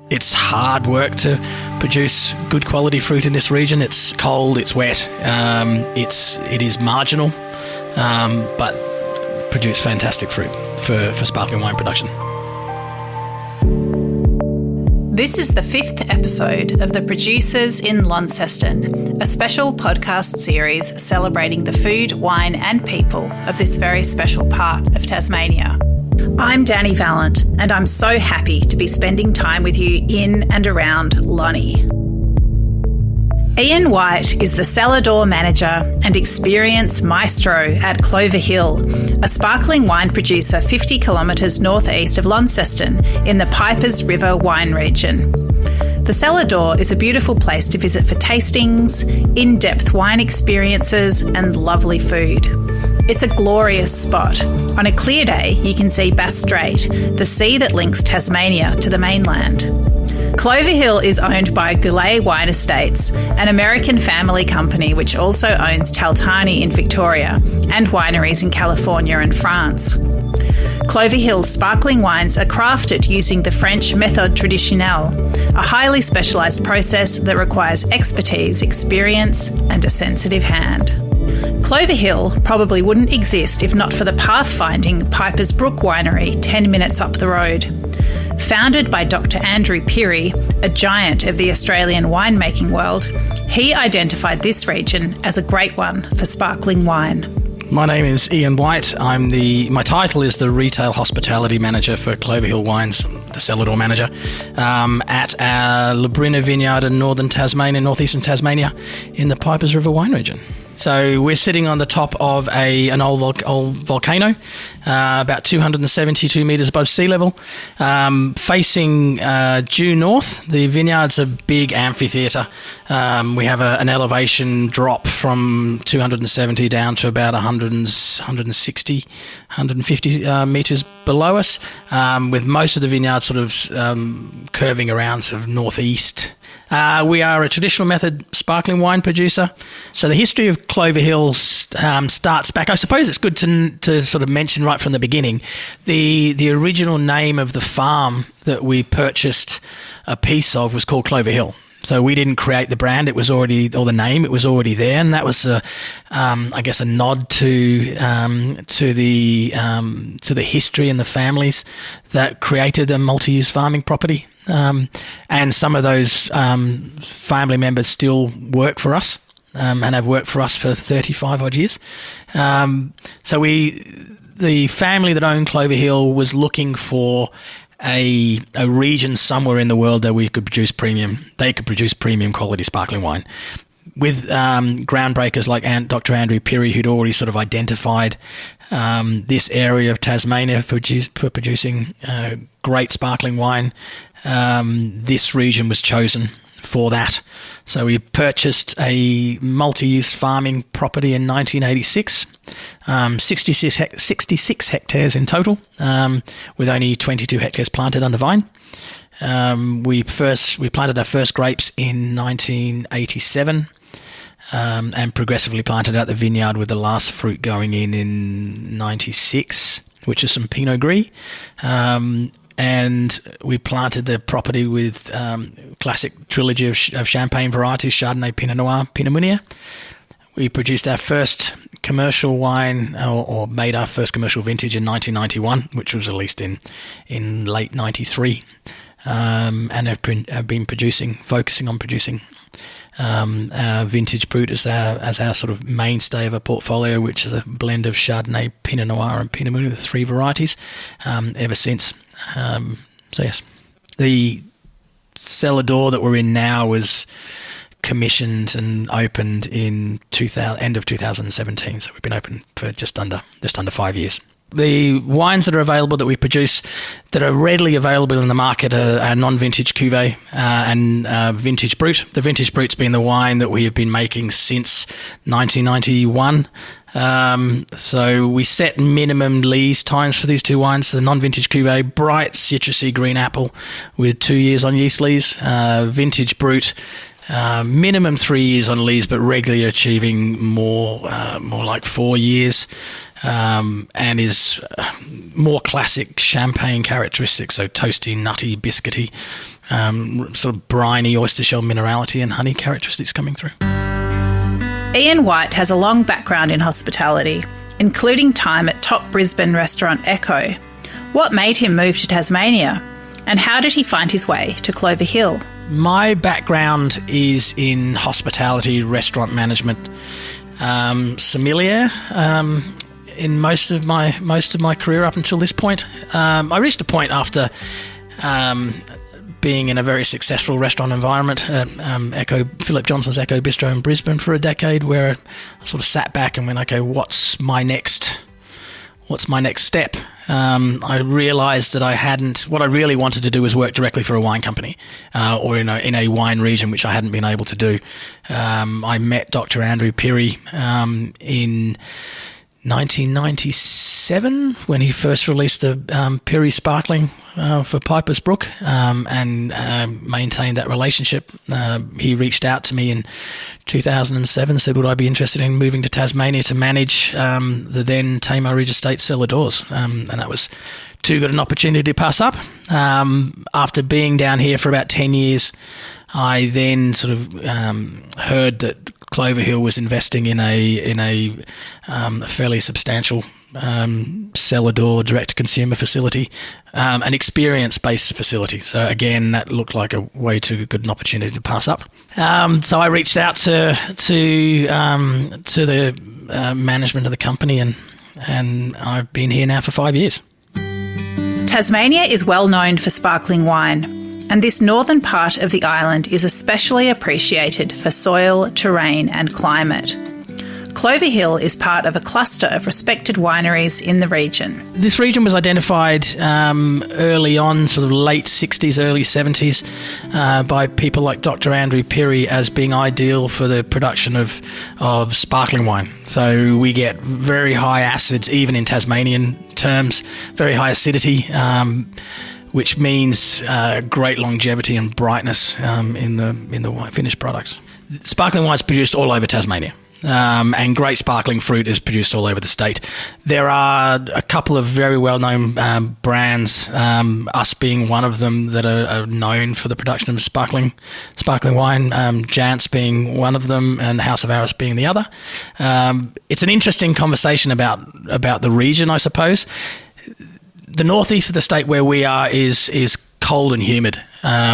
It's hard work to produce good quality fruit in this region. It's cold, it's wet, it is marginal, but produce fantastic fruit for sparkling wine production. This is the 5th episode of The Producers in Launceston, a special podcast series celebrating the food, wine and people of this very special part of Tasmania. I'm Dani Valent, and I'm so happy to be spending time with you in and around Lonnie. Ian White is the cellar door manager and experience maestro at Clover Hill, a sparkling wine producer 50 kilometres northeast of Launceston in the Pipers River wine region. The cellar door is a beautiful place to visit for tastings, in-depth wine experiences and lovely food. It's a glorious spot. On a clear day, you can see Bass Strait, the sea that links Tasmania to the mainland. Clover Hill is owned by Goulet Wine Estates, an American family company which also owns Taltani in Victoria and wineries in California and France. Clover Hill's sparkling wines are crafted using the French méthode traditionnelle, a highly specialised process that requires expertise, experience and a sensitive hand. Clover Hill probably wouldn't exist if not for the pathfinding Pipers Brook Winery 10 minutes up the road. Founded by Dr. Andrew Pirrie, a giant of the Australian winemaking world, he identified this region as a great one for sparkling wine. My name is Ian White. My title is the Retail Hospitality Manager for Clover Hill Wines, the cellar door manager, at our Labrina vineyard in northern Tasmania, northeastern Tasmania, in the Pipers River wine region. So we're sitting on the top of an old volcano, about 272 metres above sea level, facing due north. The vineyard's a big amphitheatre. We have an elevation drop from 270 down to about 160, 150 metres below us, with most of the vineyard sort of curving around sort of northeast. We are a traditional method sparkling wine producer. So the history of Clover Hill starts back. I suppose it's good to sort of mention right from the beginning, the original name of the farm that we purchased a piece of was called Clover Hill. So we didn't create the brand; it was already, or the name, it was already there, and that was, I guess, a nod to the history and the families that created a multi-use farming property. And some of those family members still work for us and have worked for us for 35 odd years. So the family that owned Clover Hill was looking for a region somewhere in the world that we could produce premium quality sparkling wine. With groundbreakers like Dr. Andrew Pirrie, who'd already sort of identified this area of Tasmania for producing great sparkling wine, this region was chosen for that. So we purchased a multi-use farming property in 1986, 66 hectares in total, with only 22 hectares planted under vine. We planted our first grapes in 1987, and progressively planted out the vineyard with the last fruit going in 96, which is some Pinot Gris. And we planted the property with classic trilogy of champagne varieties, Chardonnay, Pinot Noir, Pinot Meunier. We produced our first commercial wine, or made our first commercial vintage in 1991, which was released in late 93, and have been focusing on producing our vintage brut as our sort of mainstay of a portfolio, which is a blend of Chardonnay, Pinot Noir and Pinot Meunier, the three varieties, ever since. So yes, the cellar door that we're in now was commissioned and opened in end of 2017. So we've been open for just under 5 years. The wines that are available that we produce that are readily available in the market are non-vintage cuvee and vintage brut. The vintage brut's been the wine that we have been making since 1991. So we set minimum lees times for these two wines. So the non-vintage cuvee, bright citrusy green apple with 2 years on yeast lees. Vintage brut, minimum 3 years on lees, but regularly achieving more like 4 years. And is more classic champagne characteristics, so toasty, nutty, biscuity, sort of briny oyster shell minerality and honey characteristics coming through. Ian White has a long background in hospitality, including time at top Brisbane restaurant Echo. What made him move to Tasmania? And how did he find his way to Clover Hill? My background is in hospitality, restaurant management, sommelier. In most of my career up until this point, I reached a point after being in a very successful restaurant environment, Philip Johnson's Echo Bistro in Brisbane for a decade, where I sort of sat back and went, okay, what's my next step? I realised that what I really wanted to do was work directly for a wine company, or in a wine region, which I hadn't been able to do. I met Dr. Andrew Pirrie in 1997 when he first released the Pirrie Sparkling for Piper's Brook, and maintained that relationship. He reached out to me in 2007, said would I be interested in moving to Tasmania to manage the then Tamar Ridge Estate cellar doors, and that was too good an opportunity to pass up. After being down here for about 10 years, I then sort of heard that Clover Hill was investing in a fairly substantial cellar door direct-to-consumer facility, an experience-based facility. So again, that looked like a way too good an opportunity to pass up. So I reached out to the management of the company, and I've been here now for 5 years. Tasmania is well known for sparkling wine, and this northern part of the island is especially appreciated for soil, terrain and climate. Clover Hill is part of a cluster of respected wineries in the region. This region was identified early on, sort of late 60s, early 70s, by people like Dr. Andrew Pirrie as being ideal for the production of sparkling wine. So we get very high acids, even in Tasmanian terms, very high acidity, which means great longevity and brightness in the finished products. Sparkling wine is produced all over Tasmania. And great sparkling fruit is produced all over the state. There are a couple of very well-known brands, us being one of them, that are known for the production of sparkling wine, Jantz being one of them and House of Arras being the other. It's an interesting conversation about the region, I suppose. The northeast of the state where we are is cold and humid,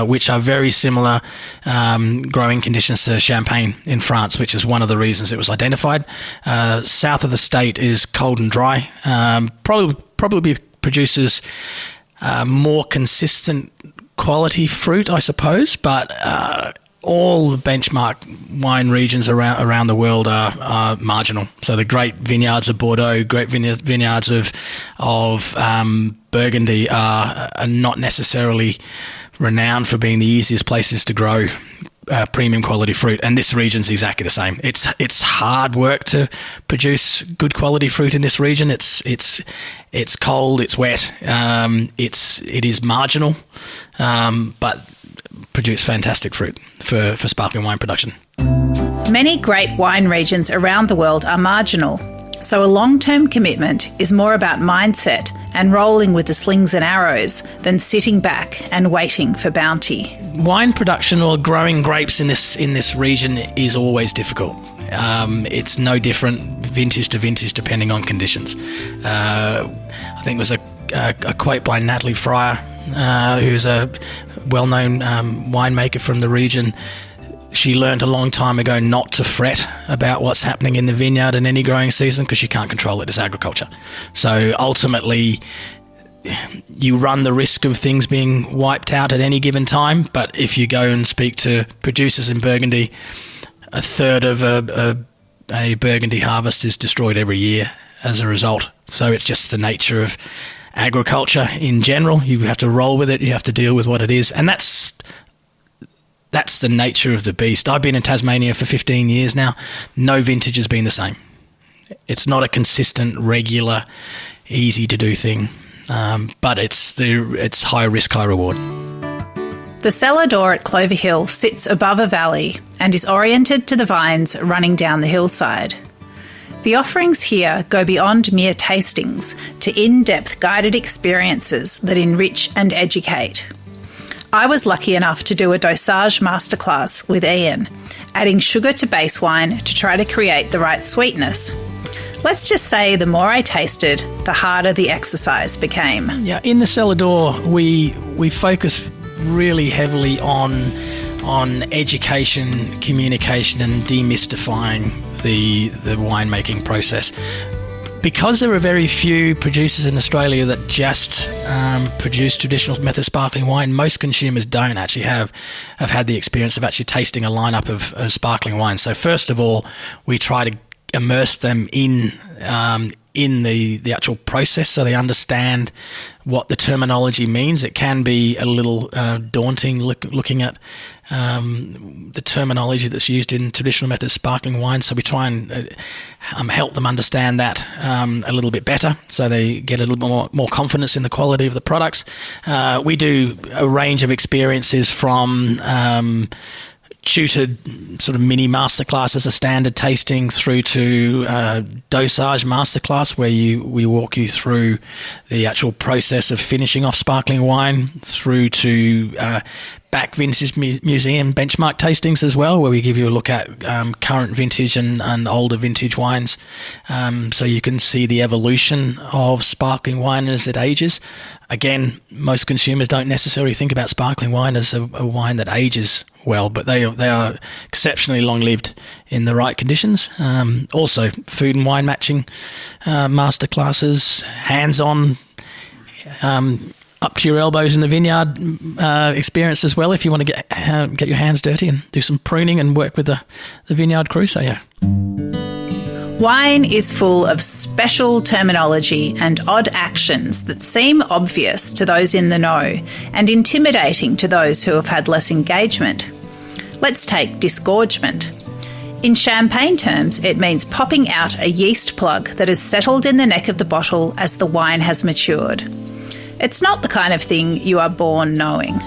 which are very similar growing conditions to Champagne in France, which is one of the reasons it was identified. South of the state is cold and dry, probably produces more consistent quality fruit, I suppose, but all the benchmark wine regions around the world are marginal. So the great vineyards of Bordeaux, great vineyards of Burgundy are not necessarily renowned for being the easiest places to grow premium quality fruit, and this region's exactly the same. It's hard work to produce good quality fruit in this region. It's cold, it's wet, it is marginal, but produce fantastic fruit for sparkling wine production. Many great wine regions around the world are marginal, so a long-term commitment is more about mindset and rolling with the slings and arrows than sitting back and waiting for bounty. Wine production or growing grapes in this region is always difficult. It's no different vintage to vintage depending on conditions. I think it was a quote by Natalie Fryer, who's a well-known winemaker from the region. She learned a long time ago not to fret about what's happening in the vineyard in any growing season because you can't control it as agriculture. So ultimately, you run the risk of things being wiped out at any given time. But if you go and speak to producers in Burgundy, a third of a Burgundy harvest is destroyed every year as a result. So it's just the nature of agriculture in general. You have to roll with it. You have to deal with what it is. And that's the nature of the beast. I've been in Tasmania for 15 years now. No vintage has been the same. It's not a consistent, regular, easy to do thing, but it's high risk, high reward. The cellar door at Clover Hill sits above a valley and is oriented to the vines running down the hillside. The offerings here go beyond mere tastings to in-depth guided experiences that enrich and educate. I was lucky enough to do a dosage masterclass with Ian, adding sugar to base wine to try to create the right sweetness. Let's just say the more I tasted, the harder the exercise became. Yeah, in the cellar door, we focus really heavily on education, communication, and demystifying the winemaking process. Because there are very few producers in Australia that just produce traditional method sparkling wine, most consumers don't actually have had the experience of actually tasting a lineup of sparkling wine. So first of all, we try to immerse them in the actual process so they understand what the terminology means. It can be a little daunting looking at the terminology that's used in traditional method sparkling wine, so we try and help them understand that a little bit better so they get a little more confidence in the quality of the products. We do a range of experiences from tutored sort of mini masterclasses, a standard tasting, through to dosage masterclass where we walk you through the actual process of finishing off sparkling wine, through to back vintage museum benchmark tastings as well, where we give you a look at current vintage and older vintage wines, so you can see the evolution of sparkling wine as it ages. Again, most consumers don't necessarily think about sparkling wine as a wine that ages well, but they are exceptionally long-lived in the right conditions. Also, food and wine matching masterclasses, hands-on, up to your elbows in the vineyard experience as well, if you want to get your hands dirty and do some pruning and work with the vineyard crew. So, yeah. Wine is full of special terminology and odd actions that seem obvious to those in the know and intimidating to those who have had less engagement. Let's take disgorgement. In champagne terms, it means popping out a yeast plug that has settled in the neck of the bottle as the wine has matured. It's not the kind of thing you are born knowing.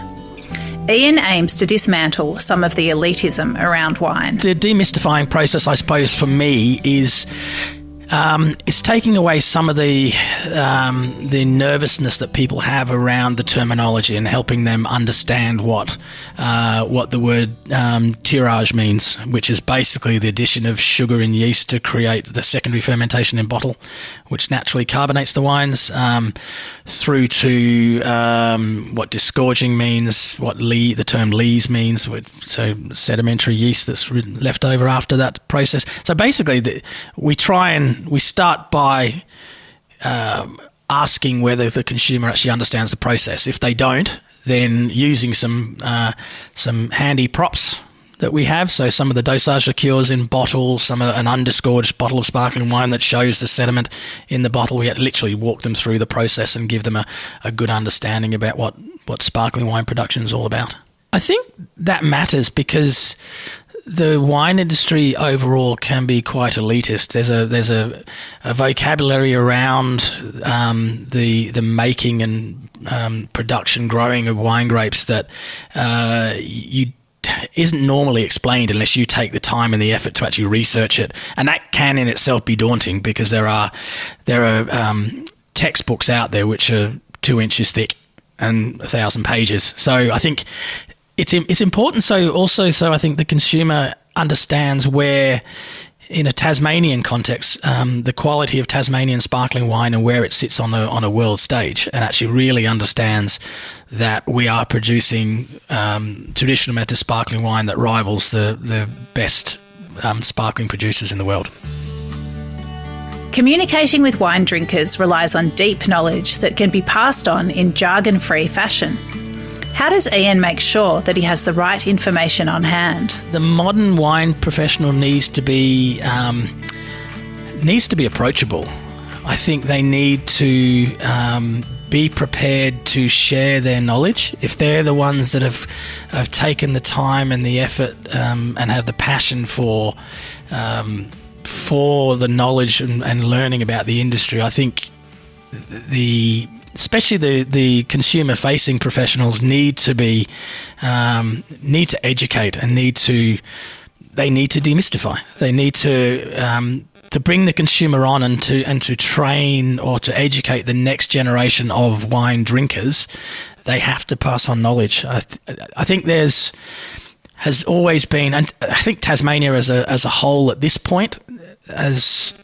Ian aims to dismantle some of the elitism around wine. The demystifying process, I suppose, for me is taking away some of the nervousness that people have around the terminology and helping them understand what the word tirage means, which is basically the addition of sugar and yeast to create the secondary fermentation in bottle, which naturally carbonates the wines, through to what disgorging means, what the term lees means, so sedimentary yeast that's left over after that process. So basically, we start by asking whether the consumer actually understands the process. If they don't, then using some handy props that we have, so some of the dosage liqueurs in bottles, an undisgorged bottle of sparkling wine that shows the sediment in the bottle. We literally walk them through the process and give them a good understanding about what sparkling wine production is all about. I think that matters because the wine industry overall can be quite elitist. There's a vocabulary around the making and production, growing of wine grapes that isn't normally explained unless you take the time and the effort to actually research it, and that can in itself be daunting because there are textbooks out there which are 2 inches thick and 1,000 pages. So I think it's important. So I think the consumer understands where, in a Tasmanian context, the quality of Tasmanian sparkling wine and where it sits on a world stage, and actually really understands that we are producing traditional method sparkling wine that rivals the best sparkling producers in the world. Communicating with wine drinkers relies on deep knowledge that can be passed on in jargon-free fashion. How does Ian make sure that he has the right information on hand? The modern wine professional needs to be approachable. I think they need to be prepared to share their knowledge. If they're the ones that have taken the time and the effort and have the passion for the knowledge and learning about the industry, I think especially the consumer-facing professionals need to educate and need to they need to demystify. They need to bring the consumer on and to train or to educate the next generation of wine drinkers. They have to pass on knowledge. I think has always been, and I think Tasmania as a whole at this point, there's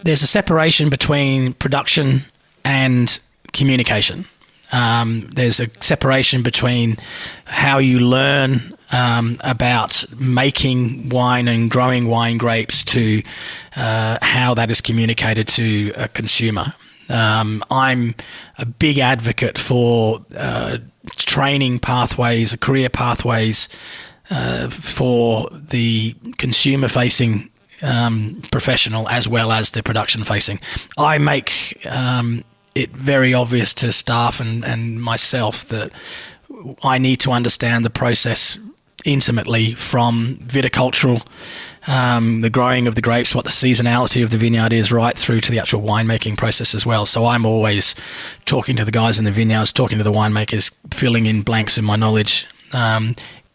a separation between production and communication. There's a separation between how you learn about making wine and growing wine grapes to how that is communicated to a consumer. I'm a big advocate for training pathways, career pathways for the consumer-facing professional as well as the production-facing. I make it very obvious to staff and myself that I need to understand the process intimately, from viticultural, the growing of the grapes, what the seasonality of the vineyard is, right through to the actual winemaking process as well. So I'm always talking to the guys in the vineyards, talking to the winemakers, filling in blanks in my knowledge,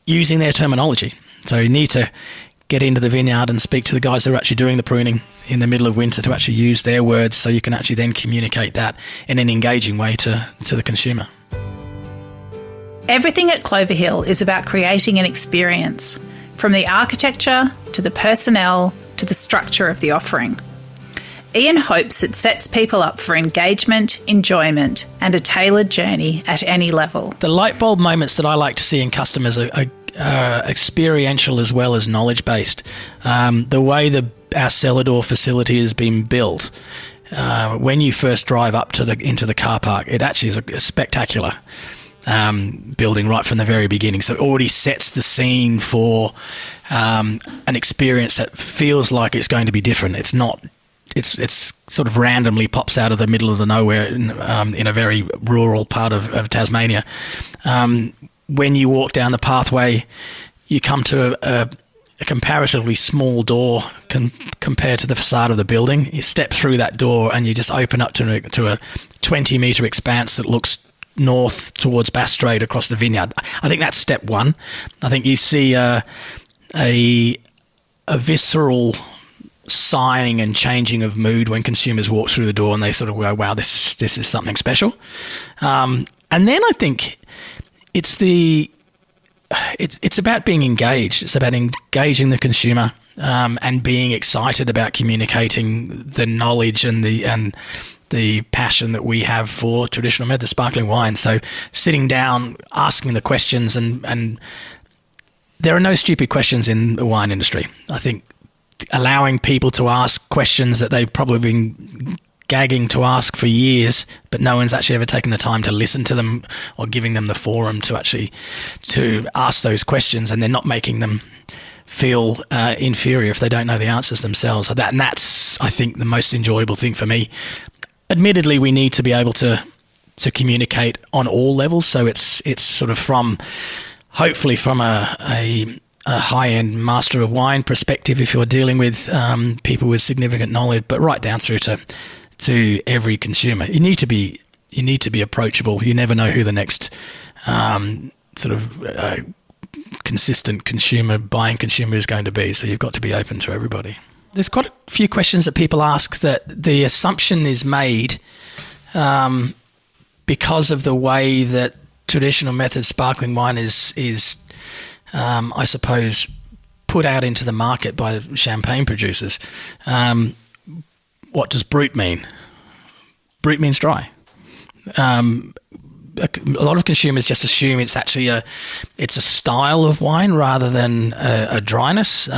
using their terminology. So you need to get into the vineyard and speak to the guys who are actually doing the pruning in the middle of winter to actually use their words, so you can actually then communicate that in an engaging way to the consumer. Everything at Clover Hill is about creating an experience, from the architecture to the personnel to the structure of the offering. Ian hopes it sets people up for engagement, enjoyment, and a tailored journey at any level. The light bulb moments that I like to see in customers are experiential as well as knowledge-based. The way our cellar door facility has been built, when you first drive up into the car park, it actually is a spectacular building right from the very beginning. So it already sets the scene for an experience that feels like it's going to be different. It's not. It's sort of randomly pops out of the middle of the nowhere in a very rural part of Tasmania. When you walk down the pathway, you come to a comparatively small door compared to the facade of the building. You step through that door and you just open up to a 20-metre expanse that looks north towards Bass Strait across the vineyard. I think that's step one. I think you see a visceral sighing and changing of mood when consumers walk through the door and they sort of go, wow, this is something special. And then I think it's about being engaged. It's about engaging the consumer and being excited about communicating the knowledge and the passion that we have for traditional method sparkling wine. So sitting down, asking the questions, and there are no stupid questions in the wine industry. I think allowing people to ask questions that they've probably been gagging to ask for years, but no one's actually ever taken the time to listen to them or giving them the forum to ask those questions, and they're not making them feel inferior if they don't know the answers themselves. And that's, I think, the most enjoyable thing for me. Admittedly, we need to be able to communicate on all levels. So it's sort of hopefully from a high-end master of wine perspective, if you're dealing with people with significant knowledge, but right down through to every consumer. You need to be approachable. You never know who the next consistent buying consumer is going to be. So you've got to be open to everybody. There's quite a few questions that people ask that the assumption is made because of the way that traditional method sparkling wine is I suppose, put out into the market by champagne producers. What does brut mean? Brut means dry. A lot of consumers just assume it's actually a style of wine rather than a dryness.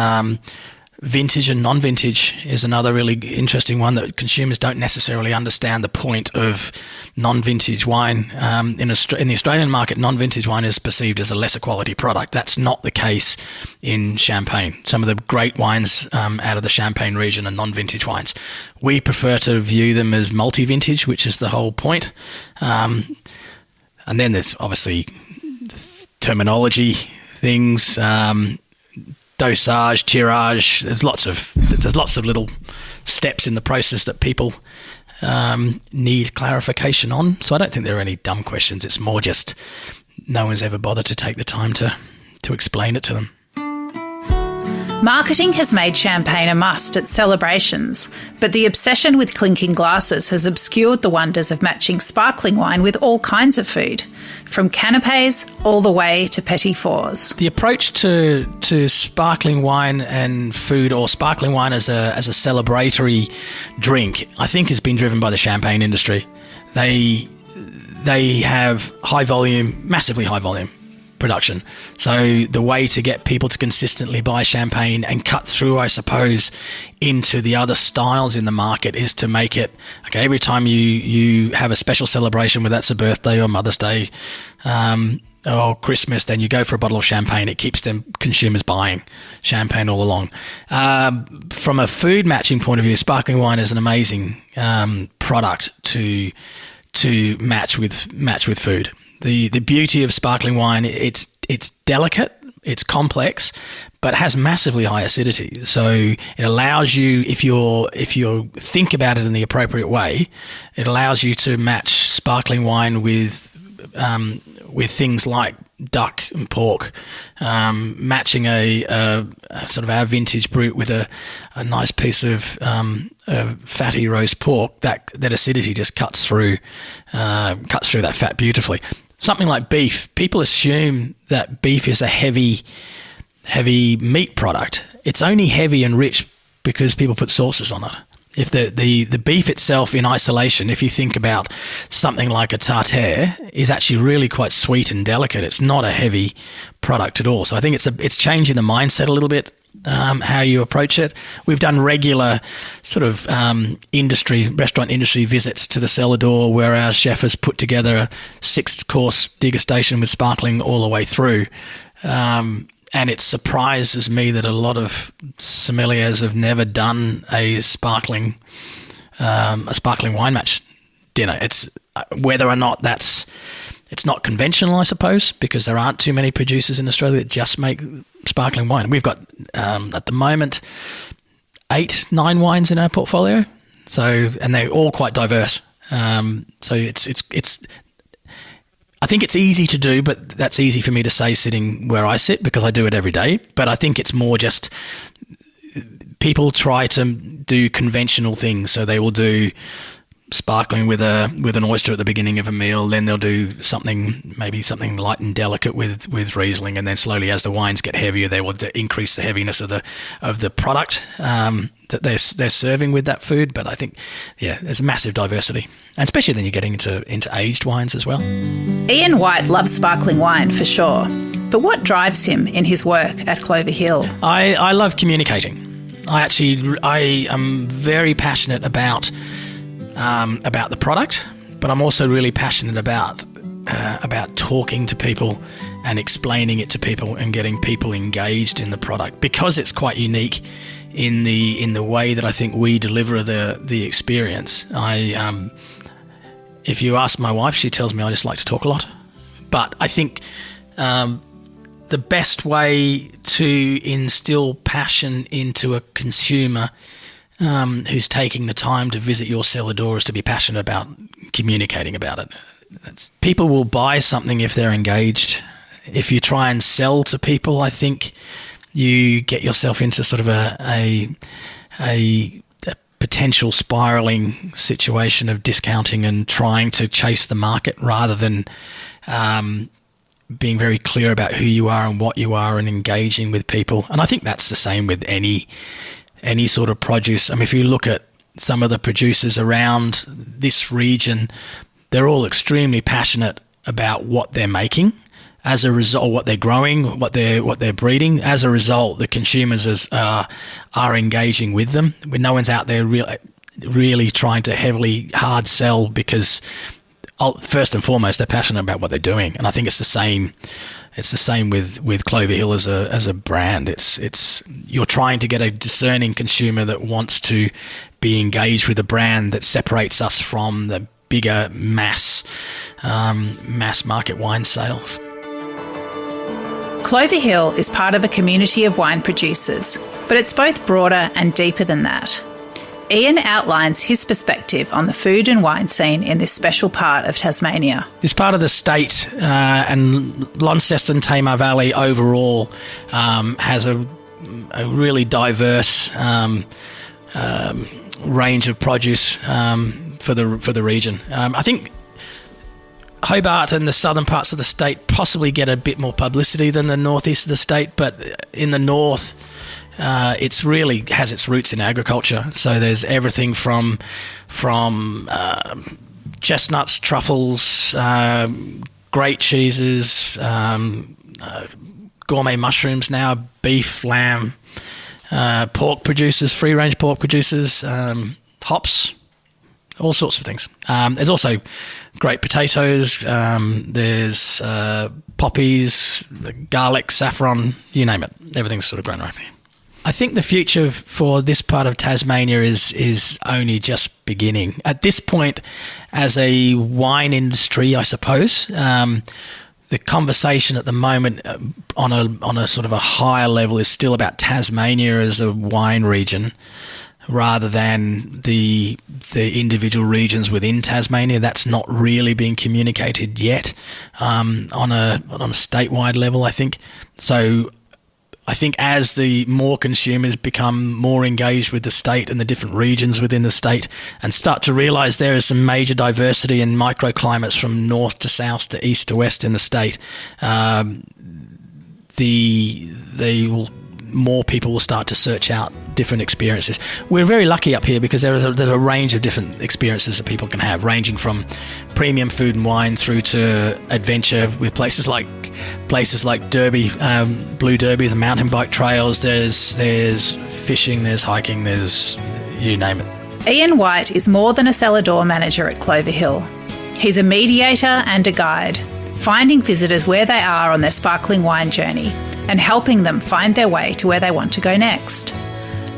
Vintage and non-vintage is another really interesting one that consumers don't necessarily understand the point of non-vintage wine. In the Australian market, non-vintage wine is perceived as a lesser quality product. That's not the case in Champagne. Some of the great wines out of the Champagne region are non-vintage wines. We prefer to view them as multi-vintage, which is the whole point. And then there's obviously terminology things, dosage, tirage. There's lots of little steps in the process that people need clarification on. So I don't think there are any dumb questions. It's more just no one's ever bothered to take the time to explain it to them. Marketing has made champagne a must at celebrations, but the obsession with clinking glasses has obscured the wonders of matching sparkling wine with all kinds of food, from canapes all the way to petit fours. The approach to sparkling wine and food, or sparkling wine as a celebratory drink, I think has been driven by the champagne industry. They have high volume, massively high volume production. So the way to get people to consistently buy champagne and cut through, I suppose, into the other styles in the market is to make it, okay, every time you have a special celebration, whether that's a birthday or Mother's Day or Christmas, then you go for a bottle of champagne. It keeps them consumers buying champagne all along. From a food matching point of view, sparkling wine is an amazing product to match with food. The beauty of sparkling wine, it's delicate, it's complex, but has massively high acidity. So it allows you, if you think about it in the appropriate way, it allows you to match sparkling wine with things like duck and pork, matching a sort of our vintage brut with a nice piece of fatty roast pork. That acidity just cuts through that fat beautifully. Something like beef, people assume that beef is a heavy meat product. It's only heavy and rich because people put sauces on it. If the beef itself in isolation, if you think about something like a tartare, is actually really quite sweet and delicate. It's not a heavy product at all. So I think it's changing the mindset a little bit, how you approach it. We've done regular sort of restaurant industry visits to the cellar door, where our chef has put together a 6-course degustation with sparkling all the way through. And it surprises me that a lot of sommeliers have never done a sparkling wine match dinner. It's whether or not it's not conventional, I suppose, because there aren't too many producers in Australia that just make sparkling wine. We've got at the moment 8-9 wines in our portfolio, and they're all quite diverse. So it's. I think it's easy to do, but that's easy for me to say sitting where I sit because I do it every day. But I think it's more just people try to do conventional things. So they will do sparkling with an oyster at the beginning of a meal, then they'll do maybe something light and delicate with Riesling, and then slowly as the wines get heavier, they will increase the heaviness of the product that they're serving with that food. But I think, there's massive diversity, and especially then you're getting into aged wines as well. Ian White loves sparkling wine for sure, but what drives him in his work at Clover Hill? I love communicating. I am very passionate about the product, but I'm also really passionate about talking to people and explaining it to people and getting people engaged in the product, because it's quite unique in the way that I think we deliver the experience. If you ask my wife, she tells me I just like to talk a lot, but I think the best way to instill passion into a consumer who's taking the time to visit your cellar door is to be passionate about communicating about it. People will buy something if they're engaged. If you try and sell to people, I think you get yourself into sort of a potential spiraling situation of discounting and trying to chase the market rather than being very clear about who you are and what you are and engaging with people. And I think that's the same with any sort of produce. I mean, if you look at some of the producers around this region, they're all extremely passionate about what they're making. As a result, what they're growing, what they're breeding. As a result, the consumers are engaging with them. When no one's out there really trying to heavily hard sell, because first and foremost they're passionate about what they're doing. And I think it's the same. It's the same with Clover Hill as a brand. It's you're trying to get a discerning consumer that wants to be engaged with a brand that separates us from the bigger mass market wine sales. Clover Hill is part of a community of wine producers, but it's both broader and deeper than that. Ian outlines his perspective on the food and wine scene in this special part of Tasmania. This part of the state and Launceston, Tamar Valley overall has a really diverse range of produce for the region. I think Hobart and the southern parts of the state possibly get a bit more publicity than the northeast of the state, but in the north, it's really has its roots in agriculture. So there's everything from chestnuts, truffles, great cheeses, gourmet mushrooms now, beef, lamb, pork producers, free-range pork producers, hops, all sorts of things. There's also great potatoes. There's poppies, garlic, saffron, you name it. Everything's sort of grown right here. I think the future for this part of Tasmania is only just beginning. At this point, as a wine industry, I suppose, the conversation at the moment on a sort of a higher level is still about Tasmania as a wine region, rather than the individual regions within Tasmania. That's not really being communicated yet on a statewide level, I think. So I think as the more consumers become more engaged with the state and the different regions within the state and start to realise there is some major diversity in microclimates from north to south to east to west in the state, more people will start to search out different experiences. We're very lucky up here because there's a range of different experiences that people can have, ranging from premium food and wine through to adventure with places like Derby, Blue Derby, the mountain bike trails. There's fishing, there's hiking, there's you name it. Ian White is more than a cellar door manager at Clover Hill. He's a mediator and a guide, finding visitors where they are on their sparkling wine journey and helping them find their way to where they want to go next.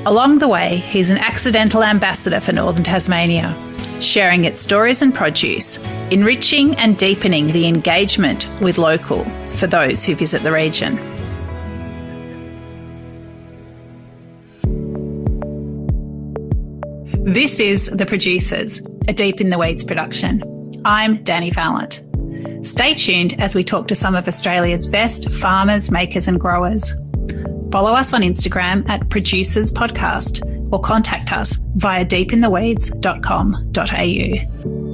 Along the way, he's an accidental ambassador for Northern Tasmania, sharing its stories and produce, enriching and deepening the engagement with local for those who visit the region. This is The Producers, a Deep in the Weeds production. I'm Dani Valent. Stay tuned as we talk to some of Australia's best farmers, makers and growers. Follow us on Instagram at Producers Podcast or contact us via deepintheweeds.com.au.